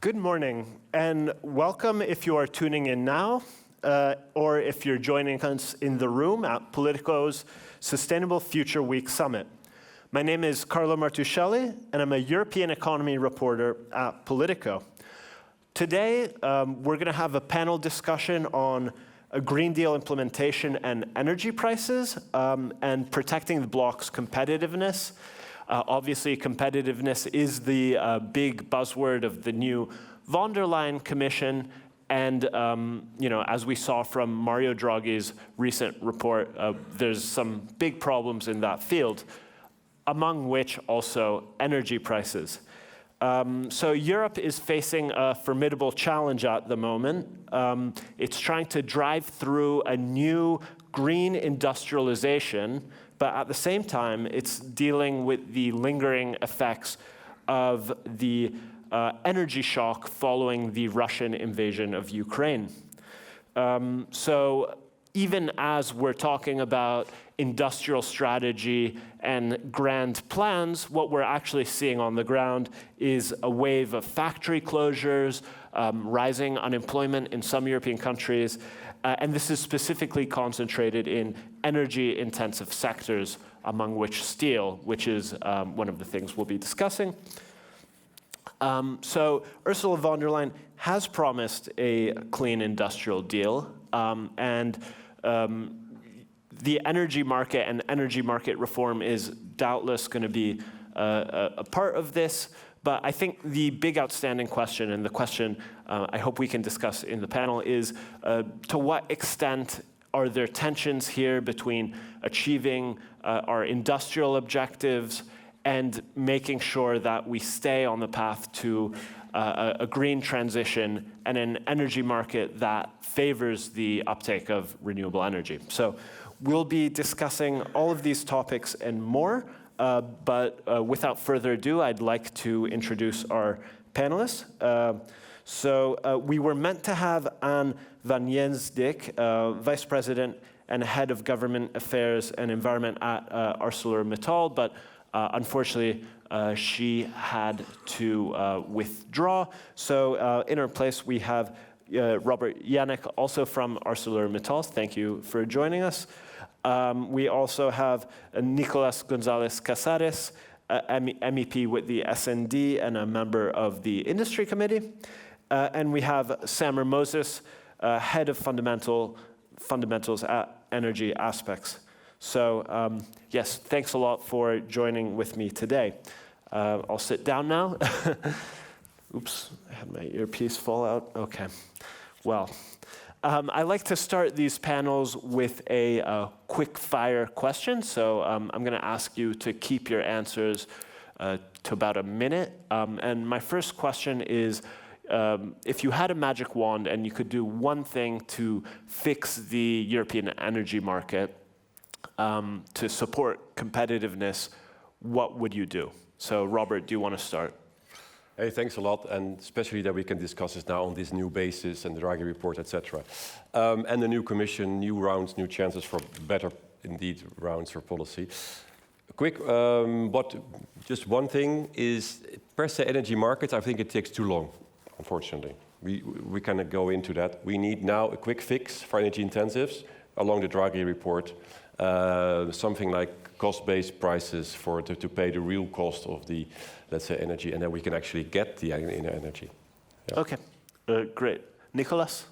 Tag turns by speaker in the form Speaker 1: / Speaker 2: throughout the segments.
Speaker 1: Good morning, and welcome if you are tuning in now, or if you're joining us in the room at Politico's Sustainable Future Week Summit. My name is Carlo Martuscelli, and I'm a European economy reporter at Politico. Today, we're going to have a panel discussion on a Green Deal implementation and energy prices, and protecting the bloc's competitiveness. Obviously, competitiveness is the big buzzword of the new von der Leyen Commission, and as we saw from Mario Draghi's recent report, there's some big problems in that field, among which also energy prices. So Europe is facing a formidable challenge at the moment. It's trying to drive through a new green industrialization, but at the same time, it's dealing with the lingering effects of the energy shock following the Russian invasion of Ukraine. So even as we're talking about industrial strategy and grand plans, what we're actually seeing on the ground is a wave of factory closures, rising unemployment in some European countries, and this is specifically concentrated in energy-intensive sectors, among which steel, which is one of the things we'll be discussing. So Ursula von der Leyen has promised a clean industrial deal, and the energy market and energy market reform is doubtless going to be a part of this. But I think the big outstanding question, and the question I hope we can discuss in the panel, is to what extent are there tensions here between achieving our industrial objectives and making sure that we stay on the path to a green transition and an energy market that favors the uptake of renewable energy. So we'll be discussing all of these topics and more. But without further ado, I'd like to introduce our panelists. So we were meant to have Anne van Jensdijk, Vice President and Head of Government Affairs and Environment at ArcelorMittal, but unfortunately, she had to withdraw. So in her place, we have Robert Janek, also from ArcelorMittal. Thank you for joining us. We also have Nicolas Gonzalez Casares, MEP with the SND and a member of the Industry Committee. And we have Samer Moses, Head of Fundamentals at Energy Aspects. So yes, thanks a lot for joining with me today. I'll sit down now. Oops, I had my earpiece fall out. Okay, well. I like to start these panels with a quick fire question. So I'm going to ask you to keep your answers to about a minute. And my first question is, if you had a magic wand and you could do one thing to fix the European energy market to support competitiveness, what would you do? So Robert, do you want to start?
Speaker 2: Hey, thanks a lot, and especially that we can discuss this now on this new basis and the Draghi report, etc. And the new commission, new rounds, new chances for better, indeed, rounds for policy. Quick, but just one thing is, per se energy markets, I think it takes too long, unfortunately. We cannot go into that. We need now a quick fix for energy intensives along the Draghi report, something like cost-based prices to pay the real cost of the, let's say, energy, and then we can actually get the energy.
Speaker 1: Yeah. Okay, great. Nicolas?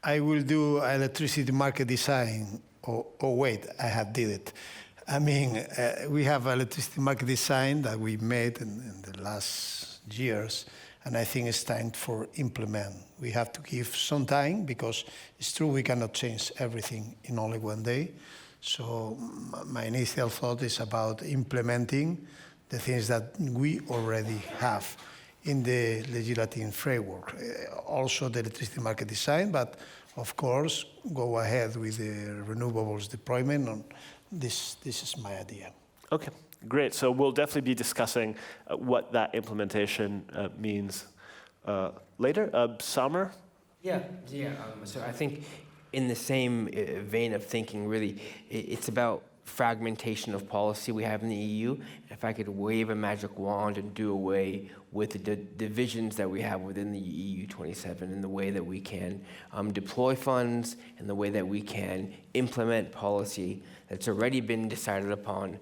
Speaker 3: I will do electricity market design. Oh wait, I have did it. I mean, we have electricity market design that we made in the last years, and I think it's time for implement. We have to give some time, because it's true we cannot change everything in only one day. So my initial thought is about implementing the things that we already have in the legislative framework. Also the electricity market design, but of course, go ahead with the renewables deployment. This is my idea.
Speaker 1: Okay, great. So we'll definitely be discussing what that implementation means later. Samer?
Speaker 4: Yeah. So I think in the same vein of thinking, really, it's about fragmentation of policy we have in the EU. If I could wave a magic wand and do away with the divisions that we have within the EU 27 and the way that we can deploy funds and the way that we can implement policy that's already been decided upon,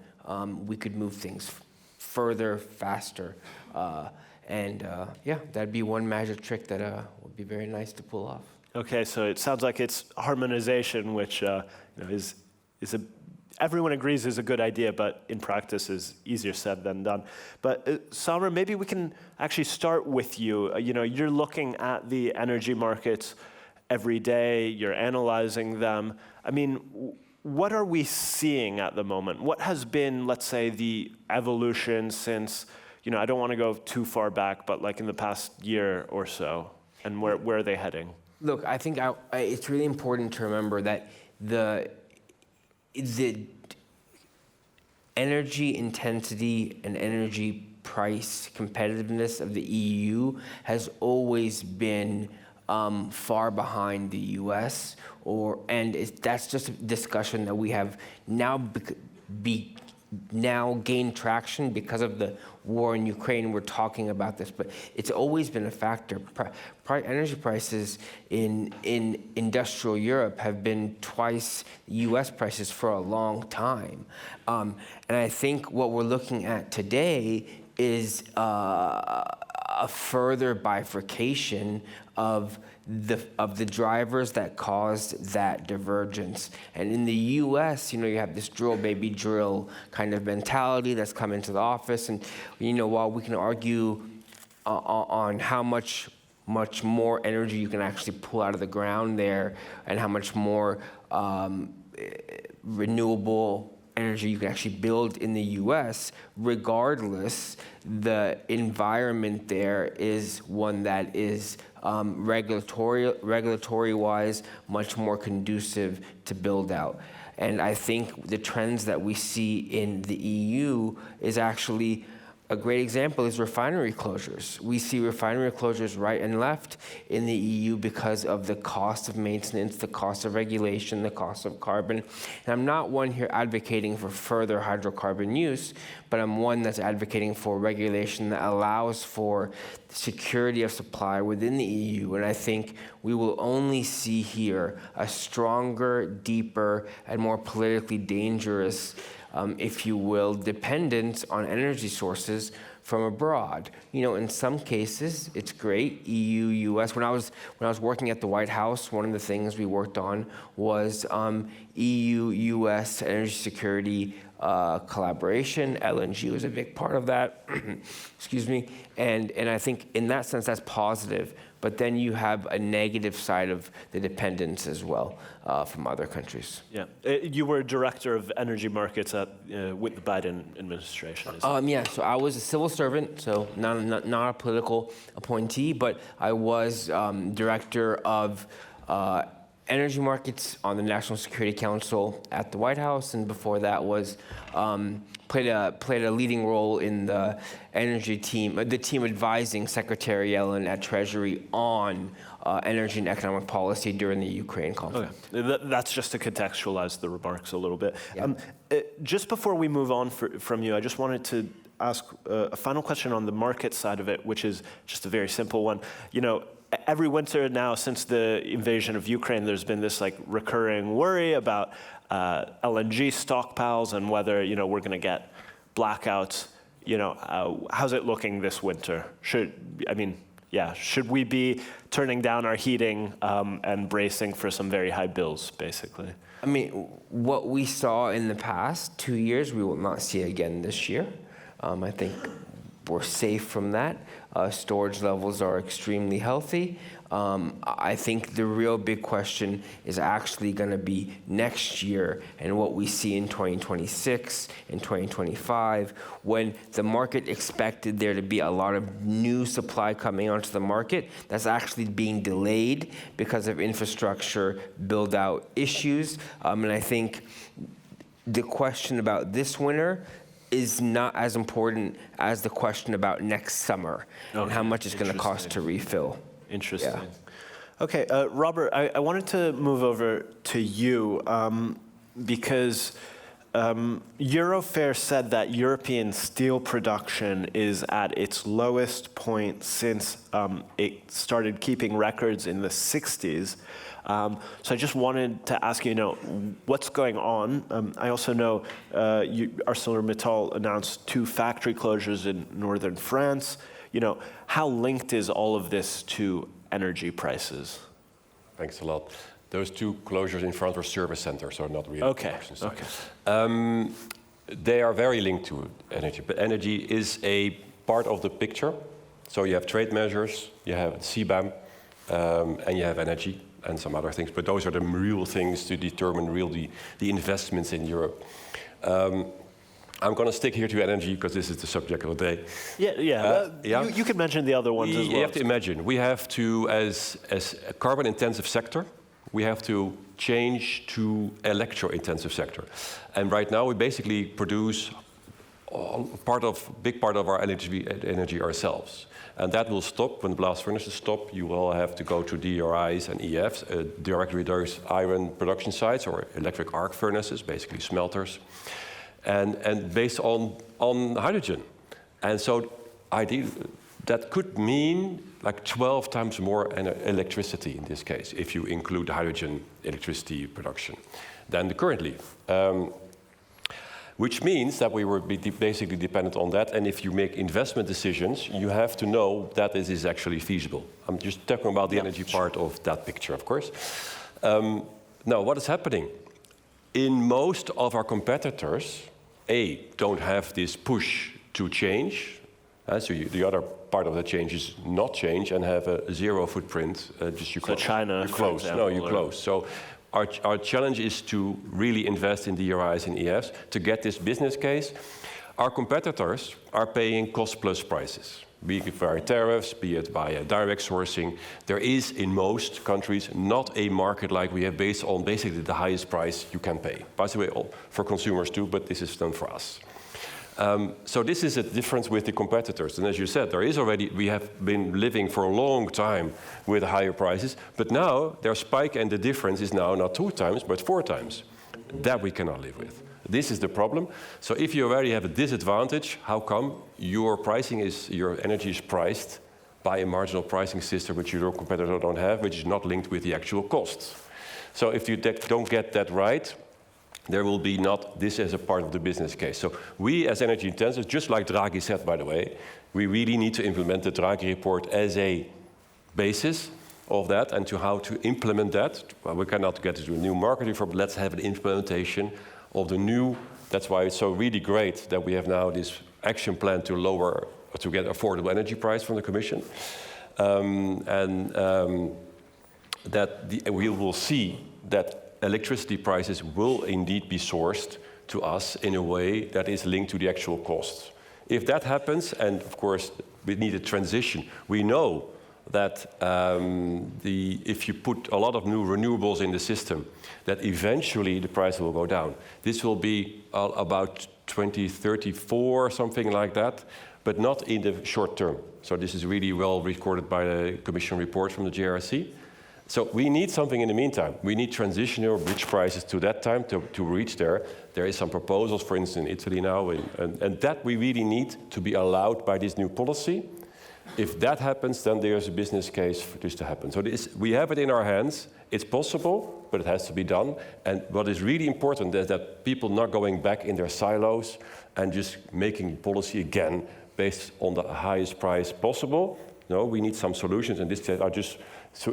Speaker 4: we could move things further, faster. Yeah, that'd be one magic trick that would be very nice to pull off.
Speaker 1: Okay, so it sounds like it's harmonization, which is everyone agrees is a good idea, but in practice is easier said than done. But Samra, maybe we can actually start with you. You're looking at the energy markets every day. You're analyzing them. I mean, what are we seeing at the moment? What has been, let's say, the evolution since? I don't want to go too far back, but like in the past year or so, and where are they heading?
Speaker 4: Look, I think it's really important to remember that the energy intensity and energy price competitiveness of the EU has always been far behind the US, that's just a discussion that we have now gained traction because of the war in Ukraine. We're talking about this, but it's always been a factor. Energy prices in industrial Europe have been twice US prices for a long time. And I think what we're looking at today is a further bifurcation of the drivers that caused that divergence. And in the US, you have this drill baby drill kind of mentality that's come into the office. And while we can argue on how much more energy you can actually pull out of the ground there and how much more renewable energy you can actually build in the US, regardless, the environment there is one that is regulatory-wise much more conducive to build out. And I think the trends that we see in the EU is actually a great example is refinery closures. We see refinery closures right and left in the EU because of the cost of maintenance, the cost of regulation, the cost of carbon. And I'm not one here advocating for further hydrocarbon use, but I'm one that's advocating for regulation that allows for security of supply within the EU. And I think we will only see here a stronger, deeper, and more politically dangerous if you will, dependence on energy sources from abroad. In some cases, it's great. EU, US. When I was working at the White House, one of the things we worked on was EU, US energy security collaboration. LNG was a big part of that. Excuse me. And I think in that sense, that's positive. But then you have a negative side of the dependence as well from other countries.
Speaker 1: Yeah, you were director of energy markets with the Biden administration.
Speaker 4: Yeah, so I was a civil servant, so not a political appointee, but I was director of energy markets on the National Security Council at the White House, and before that was played a leading role in the energy team, the team advising Secretary Yellen at Treasury on energy and economic policy during the Ukraine conflict.
Speaker 1: Okay. That's just to contextualize the remarks a little bit.
Speaker 4: Yeah.
Speaker 1: Just before we move on from you, I just wanted to ask a final question on the market side of it, which is just a very simple one. Every winter now since the invasion of Ukraine, there's been this recurring worry about LNG stockpiles and whether we're going to get blackouts. How's it looking this winter? Should we be turning down our heating and bracing for some very high bills, basically?
Speaker 4: I mean, what we saw in the past 2 years, we will not see again this year. I think we're safe from that. Storage levels are extremely healthy. I think the real big question is actually going to be next year and what we see in 2026 and 2025, when the market expected there to be a lot of new supply coming onto the market that's actually being delayed because of infrastructure build-out issues. And I think the question about this winter is not as important as the question about next summer and how much it's going to cost to refill.
Speaker 1: Interesting.
Speaker 4: Yeah.
Speaker 1: Okay, Robert, I wanted to move over to you because Eurofair said that European steel production is at its lowest point since it started keeping records in the 60s. So I just wanted to ask you, what's going on? I also know ArcelorMittal announced 2 factory closures in northern France. How linked is all of this to energy prices?
Speaker 2: Thanks a lot. Those 2 closures in France were service centers, so not really production sites.
Speaker 1: Okay.
Speaker 2: They are very linked to energy, but energy is a part of the picture. So you have trade measures, you have CBAM, and you have energy and some other things. But those are the real things to determine the investments in Europe. I'm going to stick here to energy because this is the subject of the day.
Speaker 1: Yeah. You can mention the other ones as well.
Speaker 2: You have to imagine, we have to, as a carbon-intensive sector, we have to change to electro-intensive sector. And right now we basically produce big part of our energy ourselves. And that will stop when the blast furnaces stop. You will have to go to DRIs and EFs, direct reduced iron production sites, or electric arc furnaces, basically smelters, and based on hydrogen. And so ideally, that could mean like 12 times more electricity in this case, if you include hydrogen electricity production than currently. Which means that we will be basically dependent on that. And if you make investment decisions, you have to know that this is actually feasible. I'm just talking about the energy part of that picture, of course. Now, what is happening? In most of our competitors, don't have this push to change. So the other part of the change is not change and have a zero footprint. Just you close.
Speaker 1: So China,
Speaker 2: you close.
Speaker 1: Example,
Speaker 2: no, you close. So our challenge is to really invest in DRIs and EFs to get this business case. Our competitors are paying cost-plus prices, be it via tariffs, be it via direct sourcing. There is, in most countries, not a market like we have based on basically the highest price you can pay. By the way, for consumers too, but this is done for us. So this is a difference with the competitors. And as you said, we have been living for a long time with higher prices, but now their spike and the difference is now not 2 times, but 4 times. That we cannot live with. This is the problem. So if you already have a disadvantage, how come your energy is priced by a marginal pricing system which your competitor don't have, which is not linked with the actual costs? So if you don't get that right, there will be not this as a part of the business case. So we as energy intensive, just like Draghi said, by the way, we really need to implement the Draghi report as a basis of that and to how to implement that. Well, we cannot get to a new market reform, but let's have an implementation of the new. That's why it's so really great that we have now this action plan to get affordable energy price from the Commission. We will see that electricity prices will indeed be sourced to us in a way that is linked to the actual costs. If that happens, and of course we need a transition, we know that if you put a lot of new renewables in the system, that eventually the price will go down. This will be about 2034, something like that, but not in the short term. So this is really well recorded by the Commission report from the JRC. So we need something in the meantime. We need transitional bridge prices to that time to reach there. There is some proposals, for instance, in Italy now, and that we really need to be allowed by this new policy. If that happens, then there's a business case for this to happen. So we have it in our hands. It's possible, but it has to be done. And what is really important is that people not going back in their silos and just making policy again based on the highest price possible. No, we need some solutions, and this are just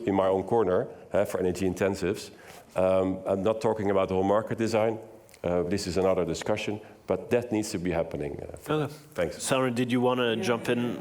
Speaker 2: in my own corner for energy intensives. I'm not talking about the whole market design. This is another discussion, but that needs to be happening.
Speaker 1: Okay.
Speaker 2: Thanks.
Speaker 1: Sandra, did you want to jump in?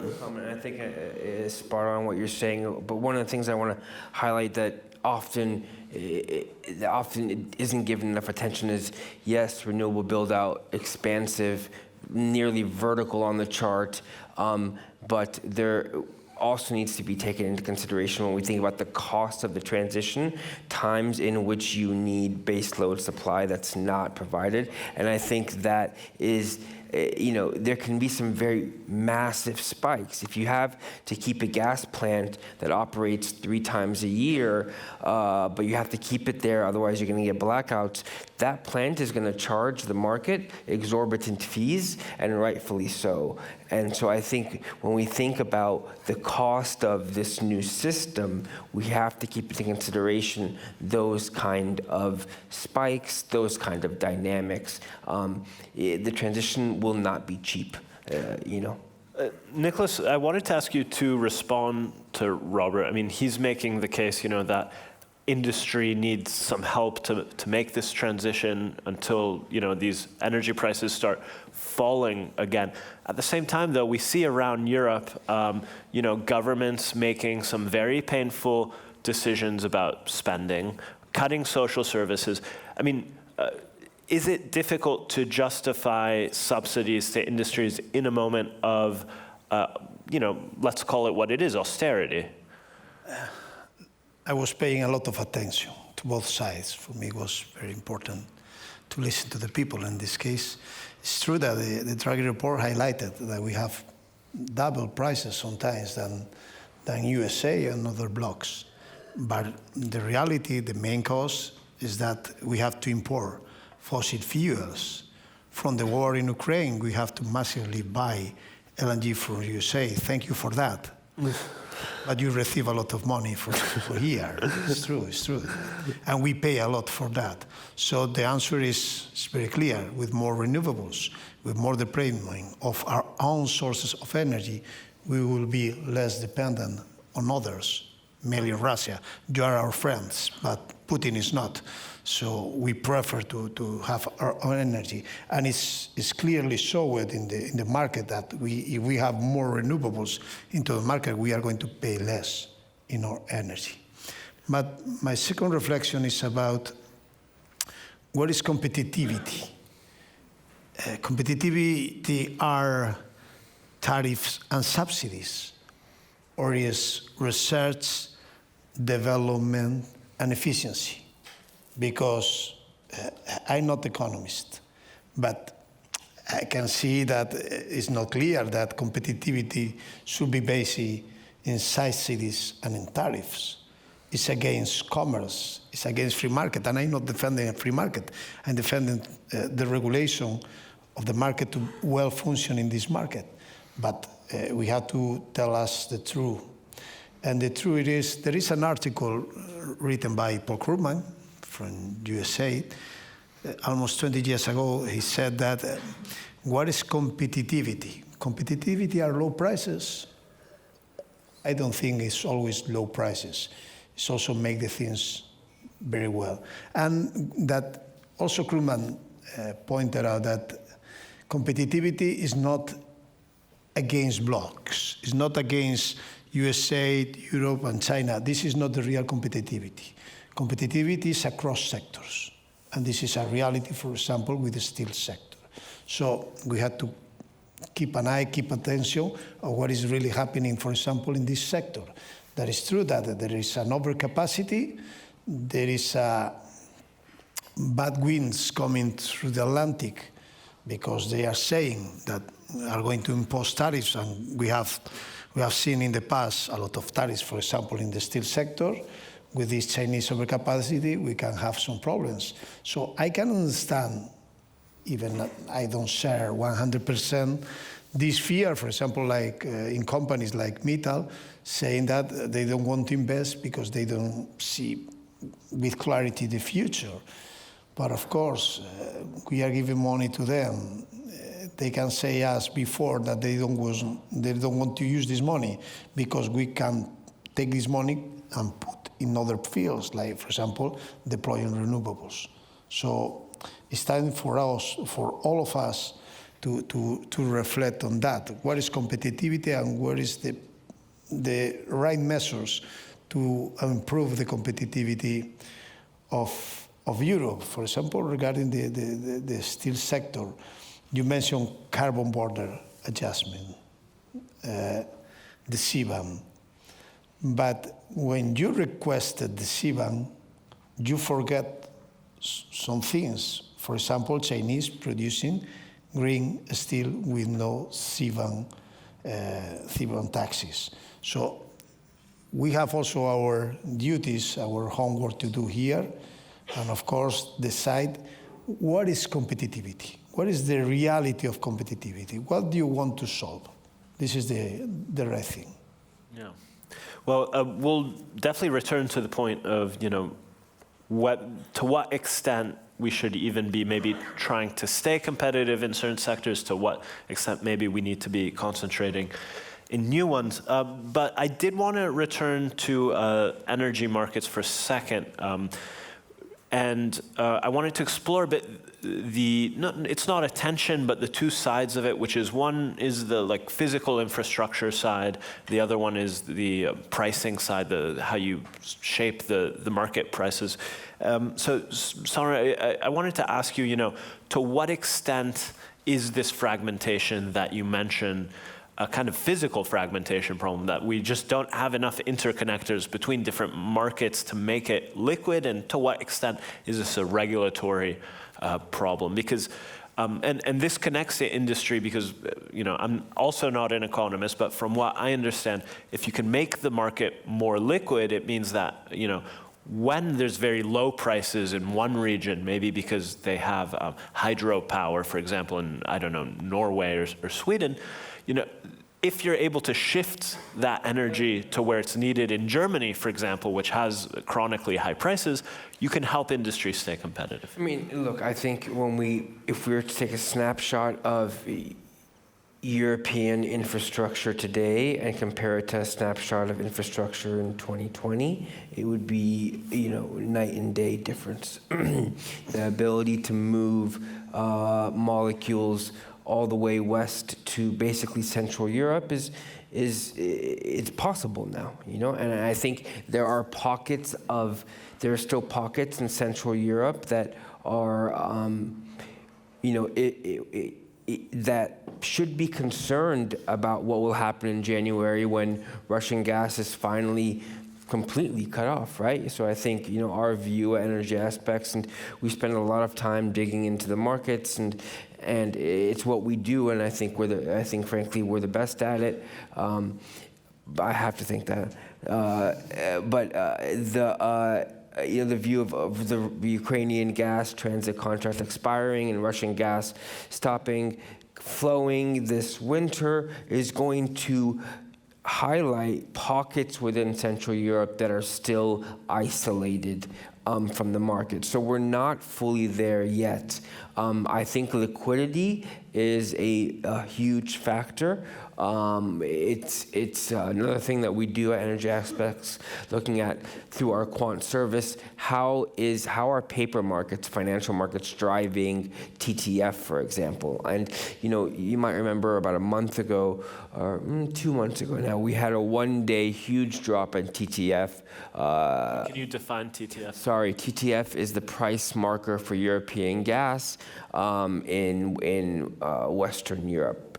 Speaker 4: I think it's spot on what you're saying, but one of the things I want to highlight that often isn't given enough attention is, yes, renewable build-out, expansive, nearly vertical on the chart, but there also needs to be taken into consideration when we think about the cost of the transition, times in which you need baseload supply that's not provided. And I think that is there can be some very massive spikes. If you have to keep a gas plant that operates 3 times a year, but you have to keep it there, otherwise you're going to get blackouts, that plant is going to charge the market exorbitant fees, and rightfully so. And so I think when we think about the cost of this new system, we have to keep into consideration those kind of spikes, those kind of dynamics. The transition will not be cheap,
Speaker 1: Nicholas, I wanted to ask you to respond to Robert. I mean, he's making the case, that industry needs some help to make this transition until, these energy prices start falling again. At the same time, though, we see around Europe, governments making some very painful decisions about spending, cutting social services. I mean, is it difficult to justify subsidies to industries in a moment of, let's call it what it is, austerity?
Speaker 3: I was paying a lot of attention to both sides. For me, it was very important to listen to the people in this case. It's true that the Draghi report highlighted that we have double prices sometimes than USA and other blocs. But the reality, the main cause, is that we have to import fossil fuels. From the war in Ukraine, we have to massively buy LNG from USA. Thank you for that. But you receive a lot of money for here. It's true. And we pay a lot for that. So the answer is very clear. With more renewables, with more deployment of our own sources of energy, we will be less dependent on others, mainly Russia. You are our friends, but Putin is not. So we prefer to have our own energy. And it's clearly shown in the market that if we have more renewables into the market, we are going to pay less in our energy. But my second reflection is about what is competitivity? Competitivity are tariffs and subsidies, or is research, development, and efficiency. Because I'm not an economist, but I can see that it's not clear that competitivity should be based in subsidies and in tariffs. It's against commerce, it's against free market, and I'm not defending a free market. I'm defending the regulation of the market to well function in this market. But we have to tell us the truth. And the truth is, there is an article written by Paul Krugman from USA. Almost 20 years ago, he said that, what is competitivity? Competitivity are low prices. I don't think it's always low prices. It's also make the things very well. And that also Krugman pointed out that competitivity is not against blocs. It's not against USA, Europe, and China. This is not the real competitivity. Competitivity is across sectors. And this is a reality, for example, with the steel sector. So we have to keep an eye, keep attention on what is really happening, for example, in this sector. That is true that there is an overcapacity, there is bad winds coming through the Atlantic because they are saying that are going to impose tariffs, and we have seen in the past a lot of tariffs, for example, in the steel sector. With this Chinese overcapacity, we can have some problems. So I can understand, even I don't share 100%, this fear, for example, like in companies like Mittal, saying that they don't want to invest because they don't see with clarity the future. But of course, we are giving money to them. They can say us before that they don't want to use this money because we can take this money and put in other fields, like, for example, deploying renewables. So it's time for us, for all of us, to reflect on that. What is competitivity and what is the right measures to improve the competitivity of Europe? For example, regarding the steel sector, you mentioned carbon border adjustment, the CBAM. But when you requested the CBAM, you forget some things. For example, Chinese producing green steel with no CBAM taxes. So we have also our duties, our homework to do here, and of course decide what is competitivity, what is the reality of competitivity, what do you want to solve? This is the right thing.
Speaker 1: Yeah. Well, we'll definitely return to the point of, to what extent we should even be maybe trying to stay competitive in certain sectors, to what extent maybe we need to be concentrating in new ones. But I did want to return to energy markets for a second. And I wanted to explore a bit it's not a tension, but the two sides of it, which is one is the physical infrastructure side, the other one is the pricing side, how you shape the market prices. So Sandra, I wanted to ask you, to what extent is this fragmentation that you mentioned a kind of physical fragmentation problem, that we just don't have enough interconnectors between different markets to make it liquid, and to what extent is this a regulatory problem? Because, and this connects to industry because, I'm also not an economist, but from what I understand, if you can make the market more liquid, it means that, when there's very low prices in one region, maybe because they have hydropower, for example, in, I don't know, Norway or Sweden, if you're able to shift that energy to where it's needed in Germany, for example, which has chronically high prices, you can help industry stay competitive.
Speaker 4: I mean, look, I think if we were to take a snapshot of European infrastructure today and compare it to a snapshot of infrastructure in 2020, it would be, night and day difference. The ability to move molecules all the way west to basically Central Europe it's possible now, and I think there are still pockets in Central Europe that are, that should be concerned about what will happen in January when Russian gas is finally completely cut off, right? So I think, our view of energy aspects, and we spend a lot of time digging into the markets, and it's what we do, and I think frankly we're the best at it. I have to think that. The view of the Ukrainian gas transit contract expiring and Russian gas stopping flowing this winter is going to highlight pockets within Central Europe that are still isolated from the market. So we're not fully there yet. I think liquidity is a huge factor. It's another thing that we do at Energy Aspects, looking at through our quant service, how are paper markets, financial markets driving TTF, for example. And you might remember about a month ago, or 2 months ago now, we had a one-day huge drop in TTF.
Speaker 1: Can you define TTF?
Speaker 4: Sorry, TTF is the price marker for European gas in Western Europe,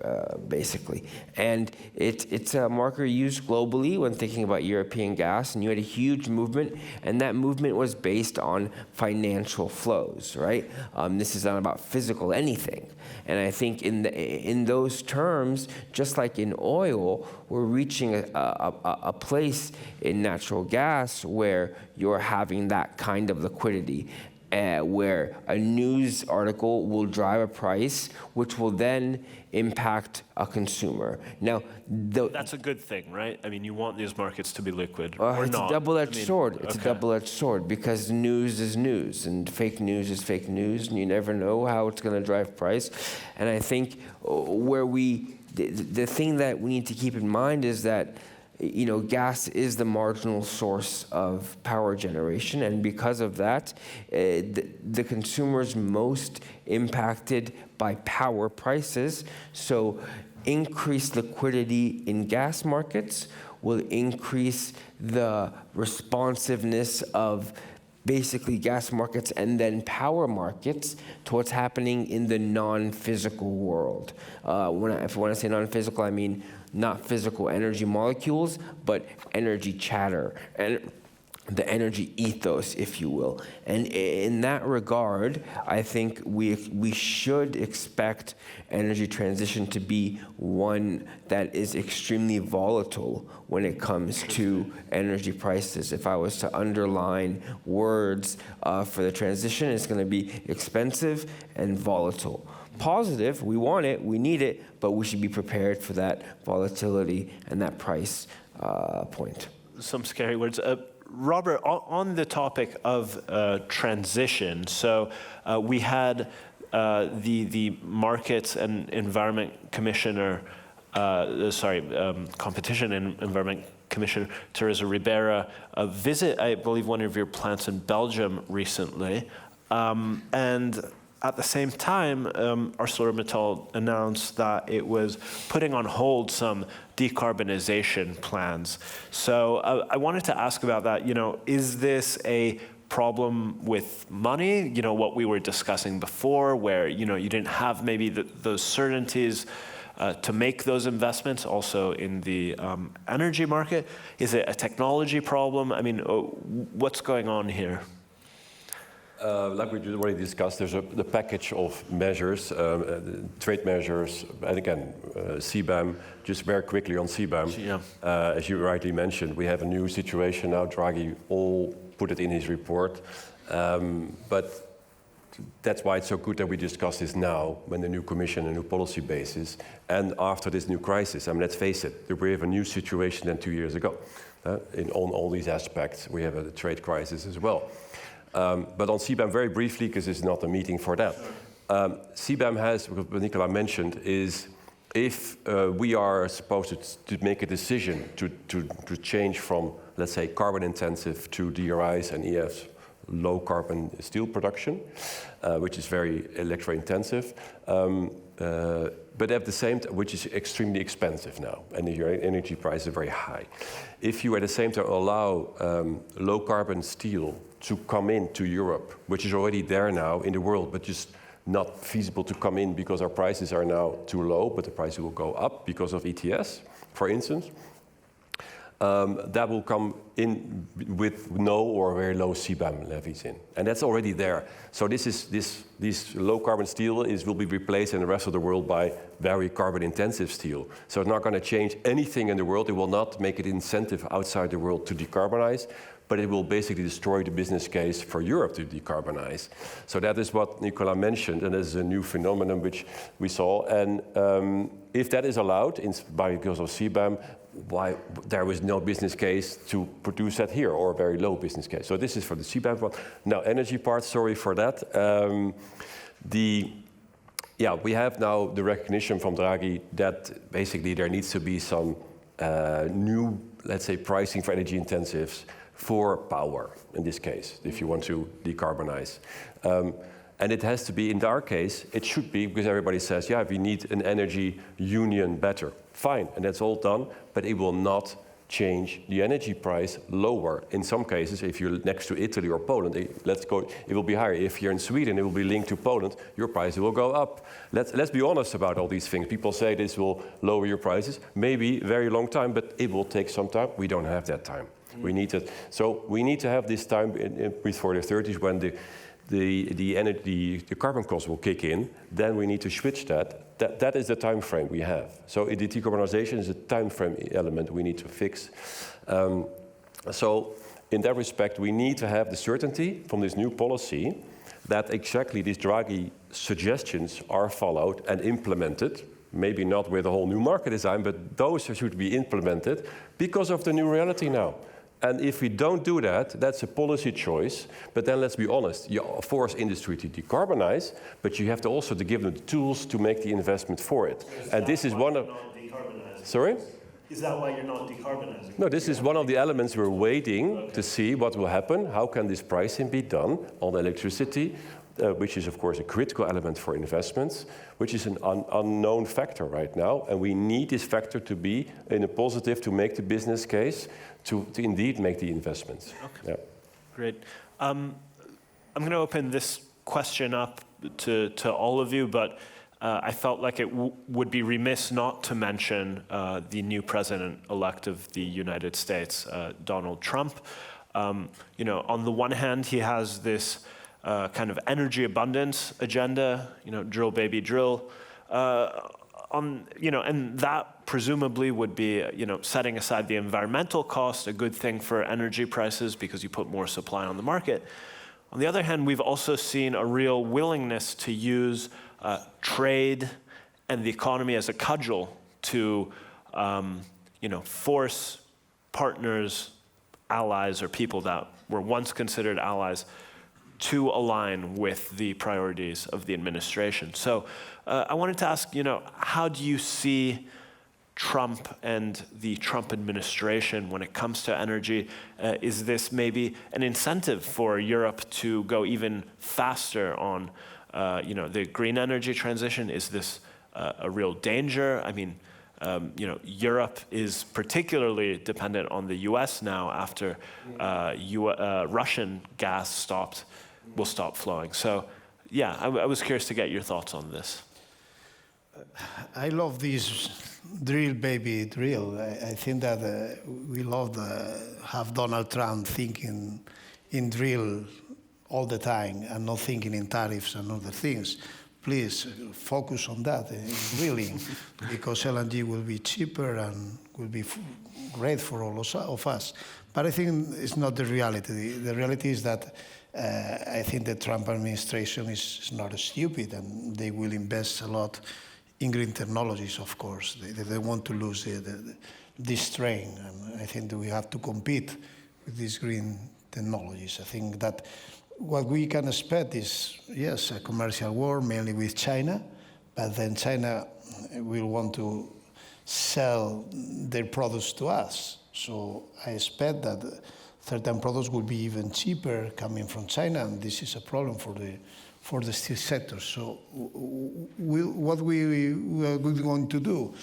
Speaker 4: basically. And it's a marker used globally when thinking about European gas, and you had a huge movement, and that movement was based on financial flows, right? This is not about physical anything. And I think in those terms, just like in oil, we're reaching a place in natural gas where you're having that kind of liquidity. Where a news article will drive a price, which will then impact a consumer. Now,
Speaker 1: that's a good thing, right? I mean, you want these markets to be liquid or
Speaker 4: it's
Speaker 1: not.
Speaker 4: A double-edged sword. It's
Speaker 1: okay.
Speaker 4: a double-edged sword because news is news, and fake news is fake news, and you never know how it's going to drive price. And I think the thing that we need to keep in mind is that gas is the marginal source of power generation, and because of that, the consumers most impacted by power prices. So increased liquidity in gas markets will increase the responsiveness of basically gas markets and then power markets to what's happening in the non-physical world. If I want to say non-physical, I mean not physical energy molecules, but energy chatter. And the energy ethos, if you will. And in that regard, I think we should expect energy transition to be one that is extremely volatile when it comes to energy prices. If I was to underline words for the transition, it's going to be expensive and volatile. Positive, we want it, we need it, but we should be prepared for that volatility and that price point.
Speaker 1: Some scary words. Robert, on the topic of transition, so we had the Markets and Environment Commissioner, Competition and Environment Commissioner Teresa Ribera visit, I believe, one of your plants in Belgium recently, and at the same time, ArcelorMittal announced that it was putting on hold some decarbonization plans. So I wanted to ask about that. Is this a problem with money? What we were discussing before, where you didn't have maybe those certainties to make those investments, also in the energy market. Is it a technology problem? I mean, what's going on here?
Speaker 2: Like we already discussed, there's the package of measures, trade measures, and again, CBAM. Just very quickly on CBAM,
Speaker 1: Yeah.
Speaker 2: As you rightly mentioned, we have a new situation now. Draghi all put it in his report, but that's why it's so good that we discuss this now, when the new Commission, a new policy basis, and after this new crisis. I mean, let's face it, we have a new situation than 2 years ago. On all these aspects, we have a trade crisis as well. But on CBAM, very briefly, because it's not a meeting for that. CBAM has, what Nicola mentioned, is if we are supposed to make a decision to change from, let's say, carbon intensive to DRIs and EFs, low carbon steel production, which is very electro intensive, but at the same time, which is extremely expensive now, and your energy prices are very high. If you at the same time allow low carbon steel to come into Europe, which is already there now in the world, but just not feasible to come in because our prices are now too low, but the prices will go up because of ETS, for instance, that will come in with no or very low CBAM levies in. And that's already there. So this low carbon steel will be replaced in the rest of the world by very carbon intensive steel. So it's not going to change anything in the world. It will not make it incentive outside the world to decarbonize, but it will basically destroy the business case for Europe to decarbonize. So that is what Nicola mentioned, and this is a new phenomenon which we saw. And if that is allowed because of CBAM, why there was no business case to produce that here, or a very low business case. So this is for the CBAM one. Now, energy part, sorry for that. We have now the recognition from Draghi that basically there needs to be some new, let's say, pricing for energy intensives for power, in this case, if you want to decarbonize. And it has to be, in our case, it should be, because everybody says, yeah, we need an energy union better. Fine, and that's all done, but it will not change the energy price lower. In some cases, if you're next to Italy or Poland, it will be higher. If you're in Sweden, it will be linked to Poland, your price will go up. Let's be honest about all these things. People say this will lower your prices. Maybe very long time, but it will take some time. We don't have that time. We need it. So we need to have this time before the 30s when the carbon cost will kick in. Then we need to switch that. That is the time frame we have. So the decarbonization is a time frame element we need to fix. So in that respect, we need to have the certainty from this new policy that exactly these Draghi suggestions are followed and implemented. Maybe not with a whole new market design, but those should be implemented because of the new reality now. And if we don't do that, that's a policy choice. But then let's be honest, you force industry to decarbonize, but you have to also to give them the tools to make the investment for it. And this is one of... Sorry?
Speaker 1: Is that why you're not decarbonizing?
Speaker 2: No, this is one of the elements we're waiting to see what will happen. How can this pricing be done on electricity, which is, of course, a critical element for investments, which is an unknown factor right now. And we need this factor to be in a positive to make the business case, to indeed make the investments.
Speaker 1: Okay.
Speaker 2: Yeah.
Speaker 1: Great. I'm going to open this question up to all of you, but I felt like it would be remiss not to mention the new president-elect of the United States, Donald Trump. On the one hand, he has this kind of energy abundance agenda, drill baby drill, and that presumably would be, setting aside the environmental cost, a good thing for energy prices because you put more supply on the market. On the other hand, we've also seen a real willingness to use trade and the economy as a cudgel to, force partners, allies, or people that were once considered allies to align with the priorities of the administration. So I wanted to ask, how do you see Trump and the Trump administration when it comes to energy? Is this maybe an incentive for Europe to go even faster on, the green energy transition? Is this a real danger? I mean, Europe is particularly dependent on the U.S. now after Russian gas will stop flowing. So, yeah, I was curious to get your thoughts on this.
Speaker 3: I love this drill, baby, drill. I think that we love have Donald Trump thinking in drill all the time and not thinking in tariffs and other things. Please focus on that, really, because LNG will be cheaper and will be great for all of us. But I think it's not the reality. The reality is that I think the Trump administration is not stupid, and they will invest a lot in green technologies, of course. They want to lose this train, and I think that we have to compete with these green technologies. I think that what we can expect is, yes, a commercial war, mainly with China, but then China will want to sell their products to us. So I expect that certain products will be even cheaper coming from China, and this is a problem for the steel sector. So what we are going to do?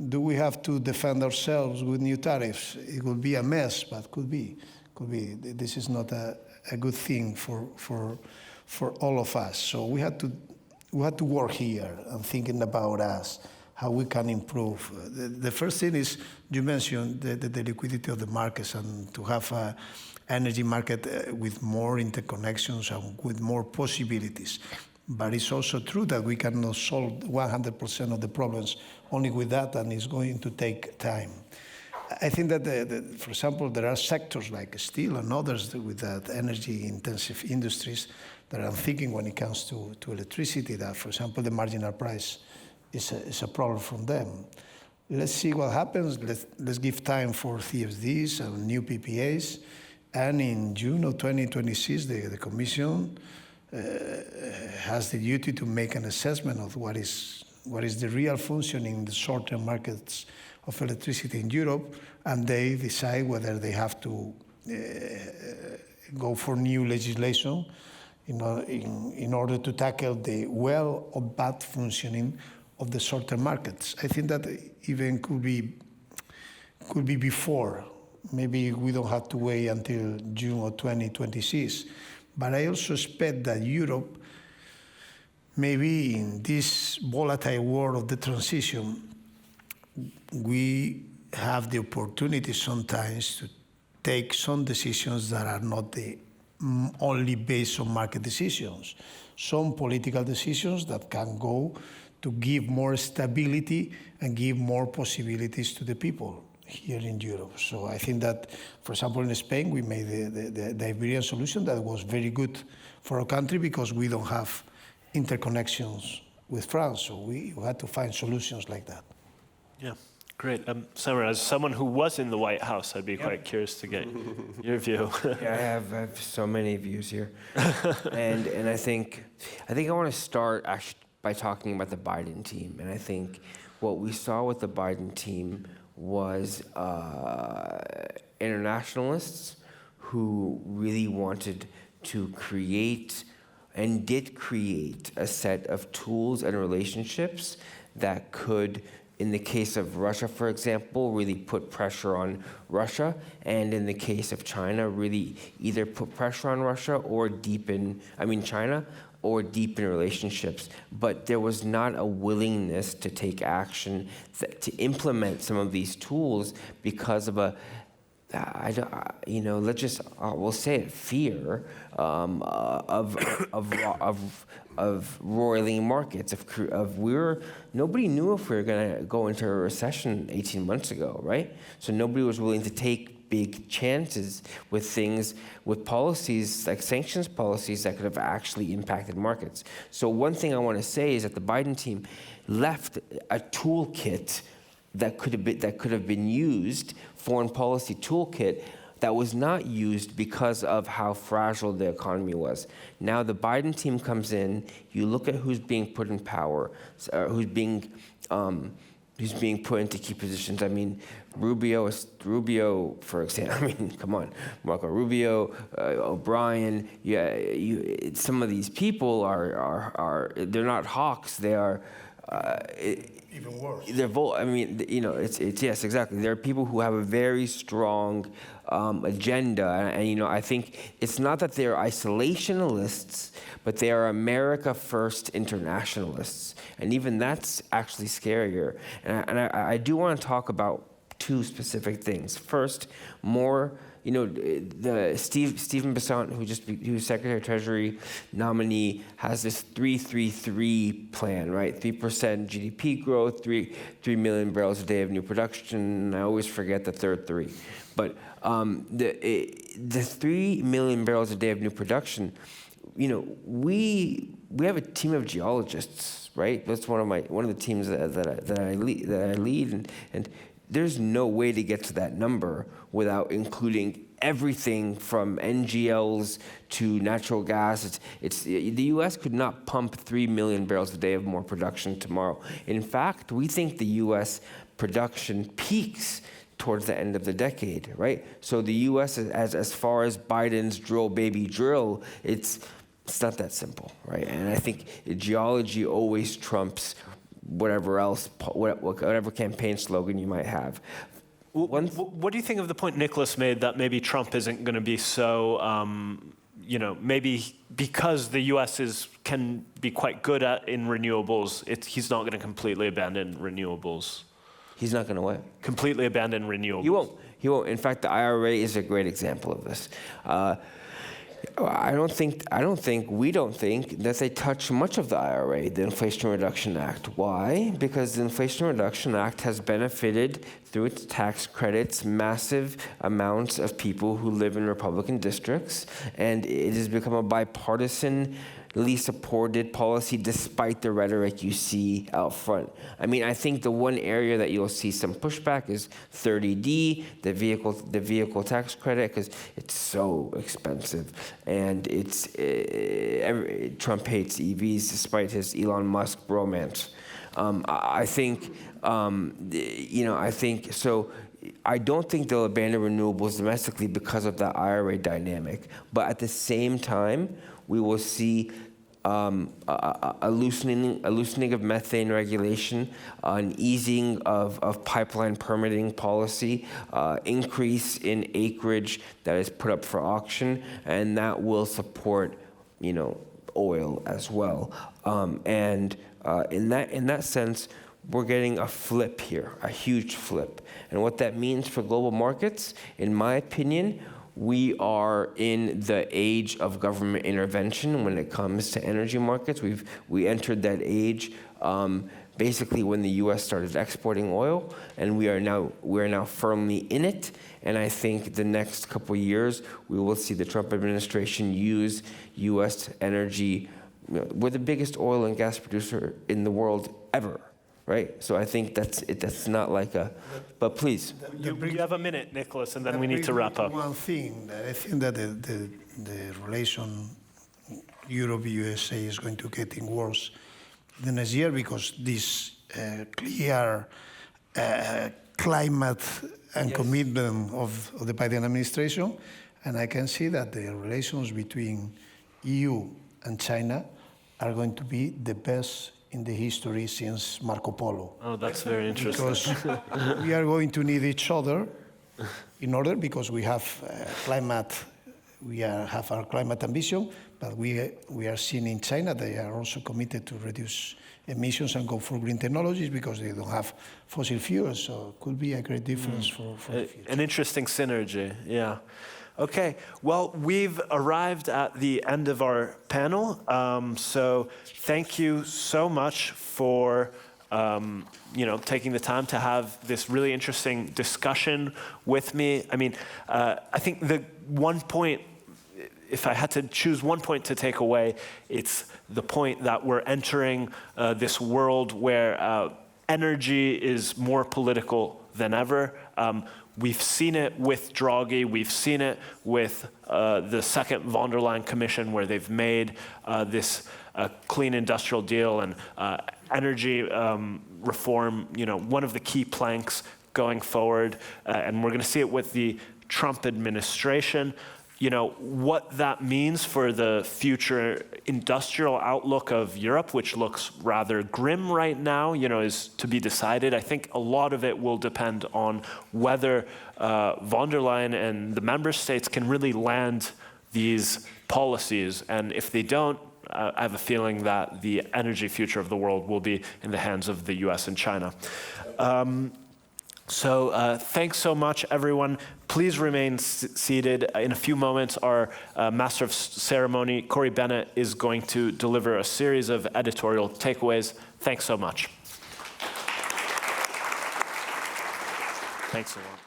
Speaker 3: Do we have to defend ourselves with new tariffs? It will be a mess, but could be. This is not a good thing for all of us. So we had to work here and thinking about us, how we can improve. The first thing is, you mentioned the liquidity of the markets and to have an energy market with more interconnections and with more possibilities. But it's also true that we cannot solve 100% of the problems only with that, and it's going to take time. I think that, for example, there are sectors like steel and others with that energy-intensive industries that I'm thinking when it comes to electricity, that, for example, the marginal price is a problem from them. Let's see what happens. Let's give time for CFDs and new PPAs. And in June of 2026, the Commission has the duty to make an assessment of what is the real functioning in the short-term markets of electricity in Europe, and they decide whether they have to go for new legislation in order to tackle the well or bad functioning of the short-term markets. I think that even could be before. Maybe we don't have to wait until June of 2026. But I also expect that Europe, maybe in this volatile world of the transition, we have the opportunity sometimes to take some decisions that are not the only based on market decisions. Some political decisions that can go to give more stability and give more possibilities to the people here in Europe. So I think that, for example, in Spain, we made the Iberian solution that was very good for our country because we don't have interconnections with France. So we had to find solutions like that.
Speaker 1: Yeah, great. Samer, as someone who was in the White House, I'd be quite curious to get your view.
Speaker 4: Yeah, I have so many views here. and I think I want to start actually by talking about the Biden team. And I think what we saw with the Biden team was internationalists who really wanted to create and did create a set of tools and relationships that could, in the case of Russia, for example, really put pressure on Russia, and in the case of China, really either put pressure on Russia or China, or deepen relationships. But there was not a willingness to take action, to implement some of these tools because of let's just we'll say it, fear of roiling markets. Nobody knew if we were going to go into a recession 18 months ago, right? So nobody was willing to take big chances with things, with policies like sanctions policies that could have actually impacted markets. So one thing I want to say is that the Biden team left a toolkit that could have been used, foreign policy toolkit, that was not used because of how fragile the economy was. Now the Biden team comes in, you look at who's being put in power, who's being put into key positions. I mean, Rubio, for example. I mean, come on, Marco Rubio, O'Brien. Some of these people they're not hawks. They are.
Speaker 3: Even worse.
Speaker 4: Yes, exactly. There are people who have a very strong agenda, and I think it's not that they're isolationists, but they are America First internationalists, and even that's actually scarier. And I do want to talk about two specific things. First, the Stephen Bissant, who's Secretary of Treasury nominee, has this 3-3-3 plan, right? 3% GDP growth, 3 million barrels a day of new production. I always forget the third three, but the 3 million barrels a day of new production. We have a team of geologists, right? That's one of the teams that I lead, and there's no way to get to that number without including everything from NGLs to natural gas. The U.S. could not pump 3 million barrels a day of more production tomorrow. In fact, we think the U.S. production peaks towards the end of the decade, right? So the U.S., as far as Biden's drill, baby, drill, it's not that simple, right? And I think geology always trumps whatever else, whatever campaign slogan you might have.
Speaker 1: What do you think of the point Nicholas made that maybe Trump isn't going to be so, maybe because the U.S. can be quite good in renewables, he's not going to completely abandon renewables?
Speaker 4: He's not going to what?
Speaker 1: Completely abandon renewables.
Speaker 4: He won't. In fact, the IRA is a great example of this. We don't think that they touch much of the IRA, the Inflation Reduction Act. Why? Because the Inflation Reduction Act has benefited, through its tax credits, massive amounts of people who live in Republican districts, and it has become a bipartisanly supported policy despite the rhetoric you see out front. I mean, I think the one area that you'll see some pushback is 30D, the vehicle tax credit, because it's so expensive, and Trump hates EVs despite his Elon Musk bromance. I don't think they'll abandon renewables domestically because of that IRA dynamic. But at the same time, we will see a loosening of methane regulation, an easing of pipeline permitting policy, increase in acreage that is put up for auction, and that will support, oil as well. In that sense, we're getting a flip here, a huge flip. And what that means for global markets, in my opinion, we are in the age of government intervention when it comes to energy markets. We entered that age basically when the U.S. started exporting oil, and we are now firmly in it. And I think the next couple of years we will see the Trump administration use U.S. energy. We're the biggest oil and gas producer in the world ever. Right, so I think that's not like a, but please.
Speaker 1: You have a minute, Nicholas, and then we need to wrap up.
Speaker 3: One thing, that I think that the relation Europe-USA is going to getting worse the next year because this clear climate and commitment of the Biden administration, and I can see that the relations between EU and China are going to be the best in the history since Marco Polo.
Speaker 1: Oh, that's very interesting.
Speaker 3: Because we are going to need each other because we have climate, have our climate ambition, but we are seeing in China they are also committed to reduce emissions and go for green technologies because they don't have fossil fuels. So it could be a great difference for the future.
Speaker 1: An interesting synergy, yeah. Okay, well, we've arrived at the end of our panel. So thank you so much for taking the time to have this really interesting discussion with me. I mean, I think the one point, if I had to choose one point to take away, it's the point that we're entering this world where energy is more political than ever. We've seen it with Draghi. We've seen it with the second von der Leyen Commission, where they've made this clean industrial deal and energy reform, one of the key planks going forward. And we're going to see it with the Trump administration. What that means for the future industrial outlook of Europe, which looks rather grim right now, is to be decided. I think a lot of it will depend on whether von der Leyen and the member states can really land these policies. And if they don't, I have a feeling that the energy future of the world will be in the hands of the US and China. So thanks so much, everyone. Please remain seated. In a few moments, our Master of Ceremony, Corey Bennett, is going to deliver a series of editorial takeaways. Thanks so much. Thanks a lot.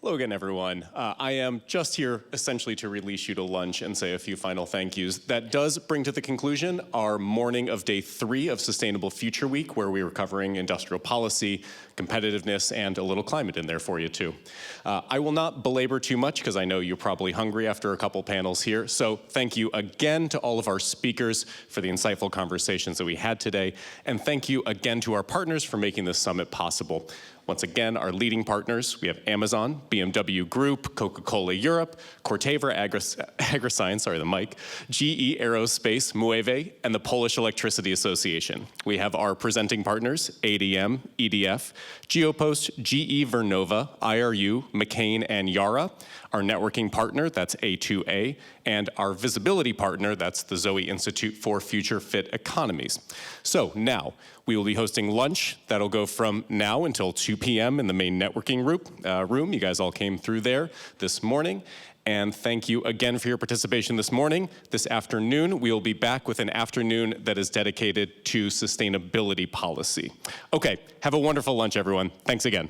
Speaker 5: Hello again, everyone. I am just here essentially to release you to lunch and say a few final thank yous. That does bring to the conclusion our morning of day 3 of Sustainable Future Week, where we were covering industrial policy, competitiveness, and a little climate in there for you too. I will not belabor too much because I know you're probably hungry after a couple panels here. So thank you again to all of our speakers for the insightful conversations that we had today. And thank you again to our partners for making this summit possible. Once again, our leading partners, we have Amazon, BMW Group, Coca-Cola Europe, Corteva Agriscience, sorry, the mic, GE Aerospace, Mueve, and the Polish Electricity Association. We have our presenting partners, ADM, EDF, Geopost, GE Vernova, IRU, McCain, and Yara. Our networking partner, that's A2A, and our visibility partner, that's the Zoe Institute for Future Fit Economies. So now, we will be hosting lunch. That'll go from now until 2 p.m. in the main networking room. You guys all came through there this morning. And thank you again for your participation this morning. This afternoon, we will be back with an afternoon that is dedicated to sustainability policy. Okay, have a wonderful lunch, everyone. Thanks again.